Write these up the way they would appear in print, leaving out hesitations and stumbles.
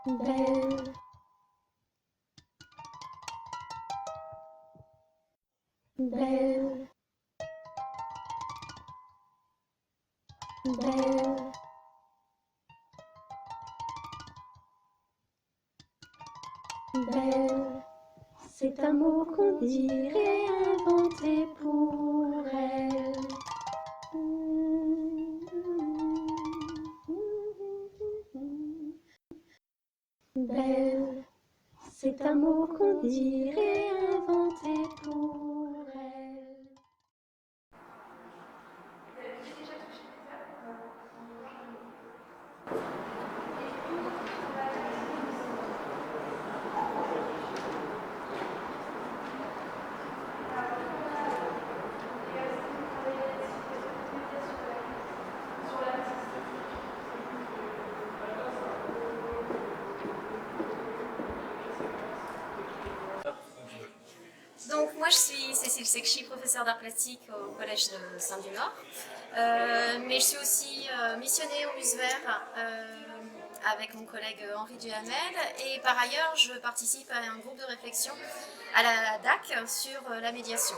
belle, belle, belle, belle. C'est un mot qu'on dirait inventé pour elle. Belle, c'est un mot qu'on dirait inventé pour elle. Donc moi je suis Cécile Secchi, professeure d'art plastique au collège de Saint-du-Nord. Mais je suis aussi missionnée au Muse Vert avec mon collègue Henri Duhamel. Et par ailleurs je participe à un groupe de réflexion à la DAC sur la médiation.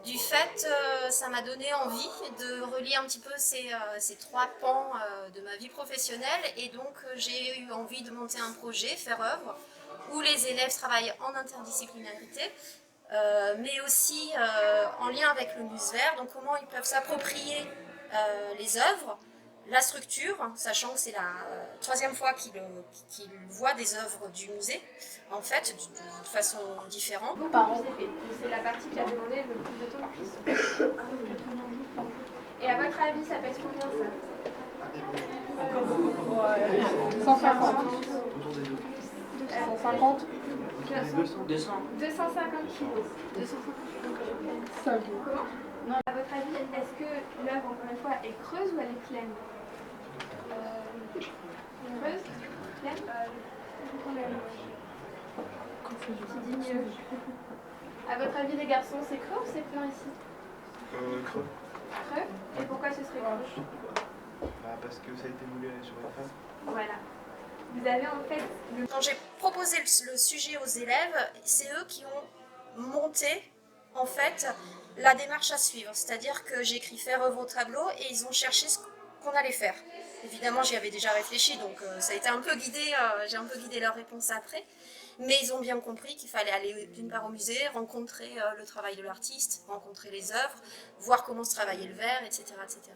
Du fait, ça m'a donné envie de relier un petit peu ces trois pans de ma vie professionnelle. Et donc j'ai eu envie de monter un projet, Faire œuvre, où les élèves travaillent en interdisciplinarité, mais aussi en lien avec le Muse Vert, donc comment ils peuvent s'approprier les œuvres, la structure, sachant que c'est la troisième fois qu'ils voient des œuvres du musée, en fait, de façon différente. C'est la partie qui a demandé le plus de temps de cuisson. Et à votre avis, ça pèse combien ça 150. 150. 250 kilos. 5. Comment À votre avis, est-ce que l'œuvre, encore une fois, est creuse ou elle est pleine Creuse Pleine Qui dit mieux À votre avis, les garçons, c'est creux ou c'est plein ici Creux. Creux Et pourquoi ce serait creux Parce que ça a été moulé sur une femme. Voilà. Vous avez en fait Quand j'ai proposé le sujet aux élèves, c'est eux qui ont monté en fait la démarche à suivre. C'est-à-dire que j'ai écrit Faire œuvre au tableau et ils ont cherché ce qu'on allait faire. Évidemment, j'y avais déjà réfléchi, donc ça a été un peu guidé, j'ai un peu guidé leur réponse après. Mais ils ont bien compris qu'il fallait aller d'une part au musée, rencontrer le travail de l'artiste, rencontrer les œuvres, voir comment se travaillait le verre, etc. etc.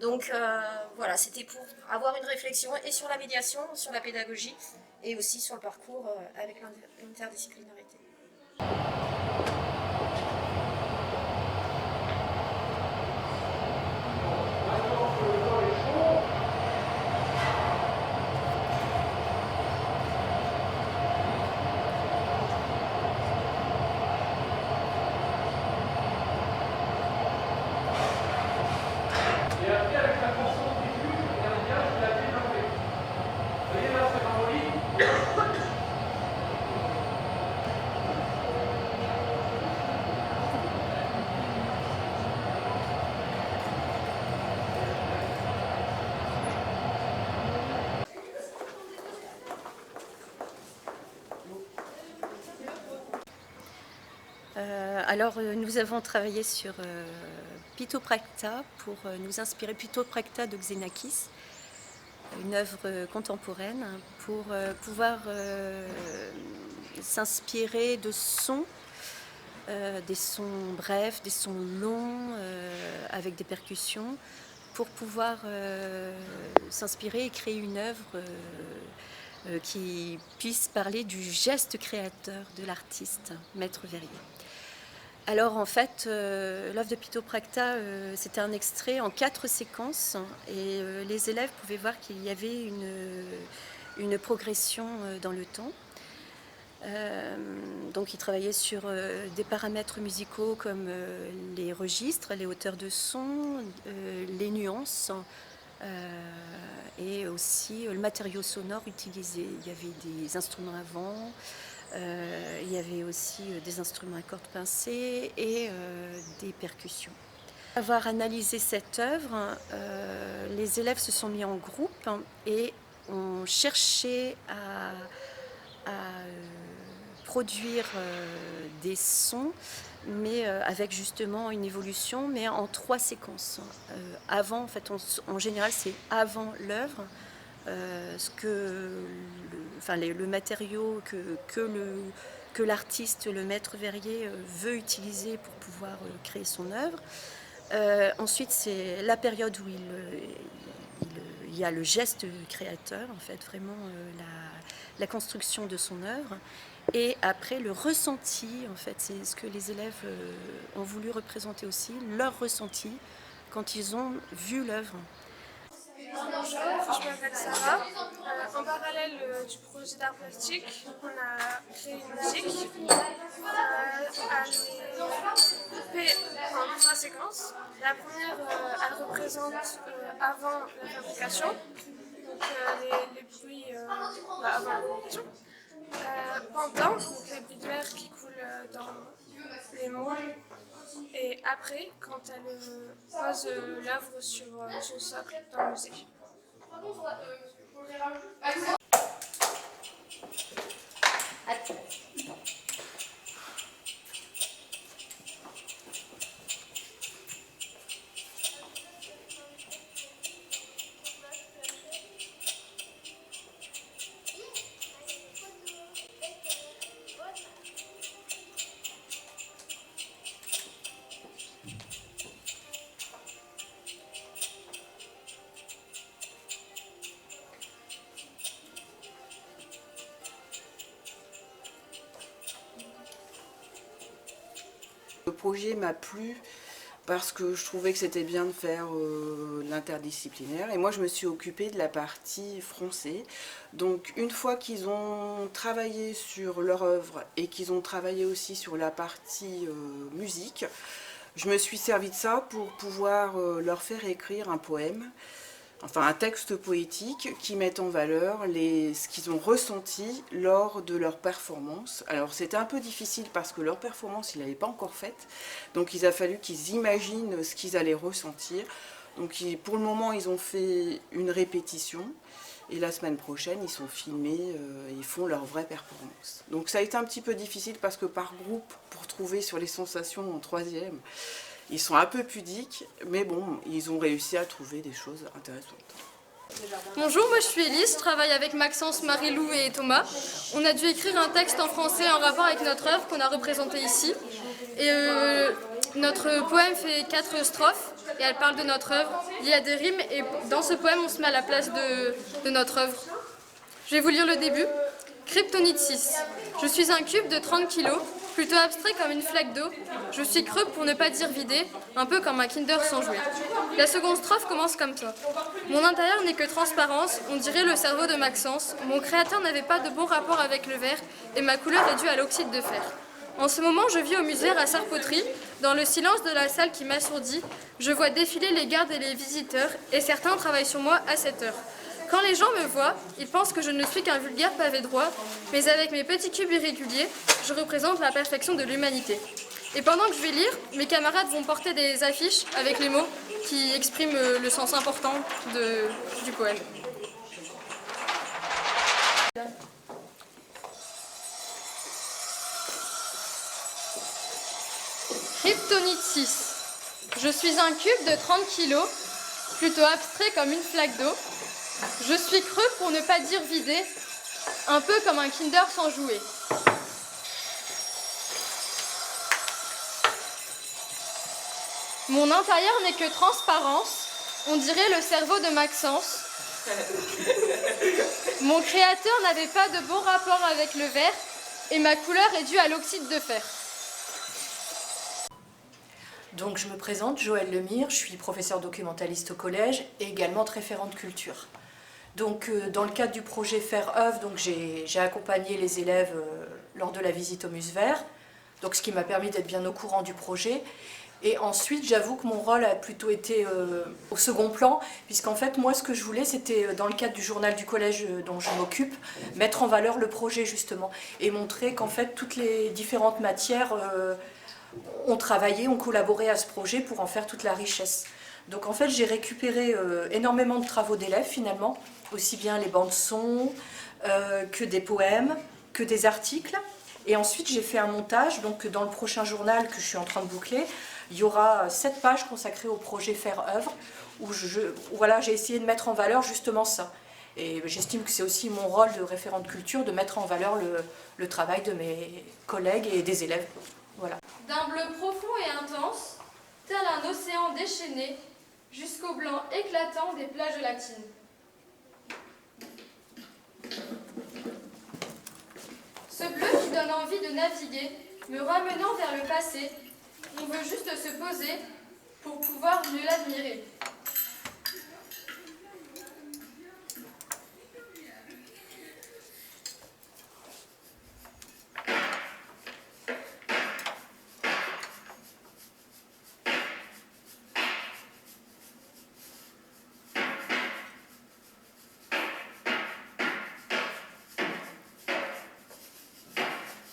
Donc voilà, c'était pour avoir une réflexion et sur la médiation, sur la pédagogie et aussi sur le parcours avec l'interdisciplinarité. Nous avons travaillé sur Pitopracta pour nous inspirer, Pitopracta de Xenakis, une œuvre contemporaine, pour pouvoir s'inspirer de sons, des sons brefs, des sons longs, avec des percussions, pour pouvoir s'inspirer et créer une œuvre qui puisse parler du geste créateur de l'artiste, Maître Verrier. Alors en fait, l'œuvre de Pitopracta, c'était un extrait en 4 séquences et les élèves pouvaient voir qu'il y avait une progression dans le temps. Donc ils travaillaient sur des paramètres musicaux comme les registres, les hauteurs de son, les nuances et aussi le matériau sonore utilisé. Il y avait des instruments à vent, il y avait aussi des instruments à cordes pincées et des percussions. Après avoir analysé cette œuvre, les élèves se sont mis en groupe et ont cherché à produire des sons, mais avec justement une évolution, mais en 3 séquences. Avant, en fait, en général, c'est avant l'œuvre, le matériau que l'artiste, le maître verrier, veut utiliser pour pouvoir créer son œuvre. Ensuite, c'est la période où il y a le geste créateur, en fait, vraiment la construction de son œuvre. Et après, le ressenti, en fait, c'est ce que les élèves ont voulu représenter aussi, leur ressenti quand ils ont vu l'œuvre. Bonjour, je m'appelle Sarah. En parallèle du projet d'art plastique, on a créé une musique à découper en 3 séquences. La première, elle représente avant la fabrication, donc les bruits avant la fabrication. Pendant, donc les bulles de verre qui coulent dans les moules. Et après, quand elle pose l'œuvre sur son socle dans le musée. Le projet m'a plu parce que je trouvais que c'était bien de faire l'interdisciplinaire. Et moi, je me suis occupée de la partie français. Donc, une fois qu'ils ont travaillé sur leur œuvre et qu'ils ont travaillé aussi sur la partie musique, je me suis servi de ça pour pouvoir leur faire écrire un poème, enfin un texte poétique qui mette en valeur ce qu'ils ont ressenti lors de leur performance. Alors c'était un peu difficile parce que leur performance, ils ne l'avaient pas encore faite, donc il a fallu qu'ils imaginent ce qu'ils allaient ressentir. Donc pour le moment, ils ont fait une répétition et la semaine prochaine, ils sont filmés et ils font leur vraie performance. Donc ça a été un petit peu difficile parce que par groupe, pour trouver sur les sensations en 3e, ils sont un peu pudiques, mais bon, ils ont réussi à trouver des choses intéressantes. Bonjour, moi je suis Élise, je travaille avec Maxence, Marie-Lou et Thomas. On a dû écrire un texte en français en rapport avec notre œuvre qu'on a représentée ici. Et notre poème fait 4 strophes et elle parle de notre œuvre. Il y a des rimes et dans ce poème on se met à la place de notre œuvre. Je vais vous lire le début. Kryptonite 6. Je suis un cube de 30 kg, plutôt abstrait comme une flaque d'eau. Je suis creux pour ne pas dire vidé, un peu comme un Kinder sans jouet. La seconde strophe commence comme ça. Mon intérieur n'est que transparence, on dirait le cerveau de Maxence. Mon créateur n'avait pas de bon rapport avec le verre et ma couleur est due à l'oxyde de fer. En ce moment, je vis au musée à Sarpoterie. Dans le silence de la salle qui m'assourdit, je vois défiler les gardes et les visiteurs et certains travaillent sur moi à cette heure. Quand les gens me voient, ils pensent que je ne suis qu'un vulgaire pavé droit, mais avec mes petits cubes irréguliers, je représente la perfection de l'humanité. Et pendant que je vais lire, mes camarades vont porter des affiches avec les mots qui expriment le sens important du poème. Kryptonite 6. Je suis un cube de 30 kg, plutôt abstrait comme une flaque d'eau. Je suis creux pour ne pas dire vidé, un peu comme un Kinder sans jouet. Mon intérieur n'est que transparence, on dirait le cerveau de Maxence. Mon créateur n'avait pas de bon rapport avec le verre et ma couleur est due à l'oxyde de fer. Donc je me présente, Joëlle Lemire, je suis professeure documentaliste au collège et également référente culture. Donc dans le cadre du projet Faire œuvre, j'ai accompagné les élèves lors de la visite au Musée Vert, donc ce qui m'a permis d'être bien au courant du projet. Et ensuite, j'avoue que mon rôle a plutôt été au second plan, puisqu'en fait, moi, ce que je voulais, c'était, dans le cadre du journal du collège dont je m'occupe, mettre en valeur le projet, justement, et montrer qu'en fait, toutes les différentes matières ont travaillé, ont collaboré à ce projet pour en faire toute la richesse. Donc, en fait, j'ai récupéré énormément de travaux d'élèves, finalement, aussi bien les bandes-sons que des poèmes, que des articles. Et ensuite, j'ai fait un montage, donc dans le prochain journal que je suis en train de boucler, il y aura 7 pages consacrées au projet Faire œuvre, où voilà, j'ai essayé de mettre en valeur justement ça. Et j'estime que c'est aussi mon rôle de référente culture, de mettre en valeur le travail de mes collègues et des élèves. Voilà. D'un bleu profond et intense, tel un océan déchaîné, jusqu'au blanc éclatant des plages latines. Ce bleu qui donne envie de naviguer, me ramenant vers le passé, on veut juste se poser pour pouvoir mieux l'admirer.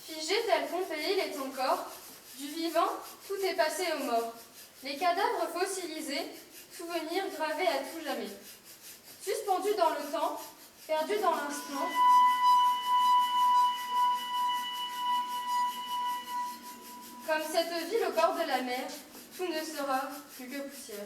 Figé tel Pompéi l'est encore, du vivant, tout est passé aux morts. Les cadavres fossilisés, souvenirs gravés à tout jamais. Suspendus dans le temps, perdus dans l'instant. Comme cette ville au bord de la mer, tout ne sera plus que poussière.